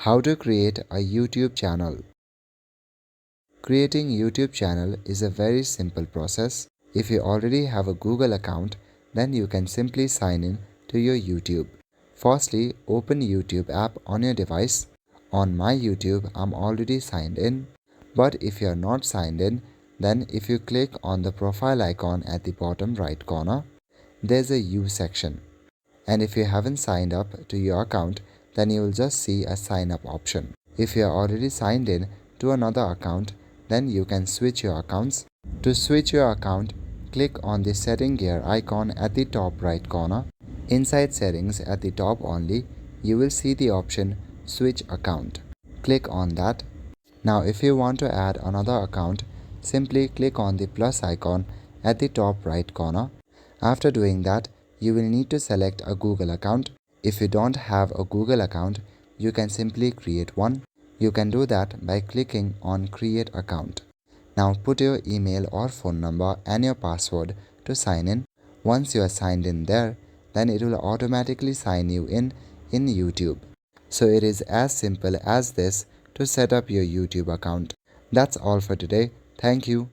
How to create a YouTube channel. Creating YouTube channel is a very simple process. If you already have a Google account, then you can simply sign in to your YouTube. Firstly, open YouTube app on your device. On my YouTube, I'm already signed in. But if you are not signed in, then if you click on the profile icon at the bottom right corner, there's a You section. And if you haven't signed up to your account, then you will just see a sign up option. If you are already signed in to another account, then you can switch your accounts. To switch your account, click on the setting gear icon at the top right corner. Inside settings at the top only, you will see the option switch account. Click on that. Now if you want to add another account, simply click on the plus icon at the top right corner. After doing that, you will need to select a Google account. If you don't have a Google account, you can simply create one. You can do that by clicking on Create Account. Now put your email or phone number and your password to sign in. Once you are signed in there, then it will automatically sign you in YouTube. So it is as simple as this to set up your YouTube account. That's all for today. Thank you.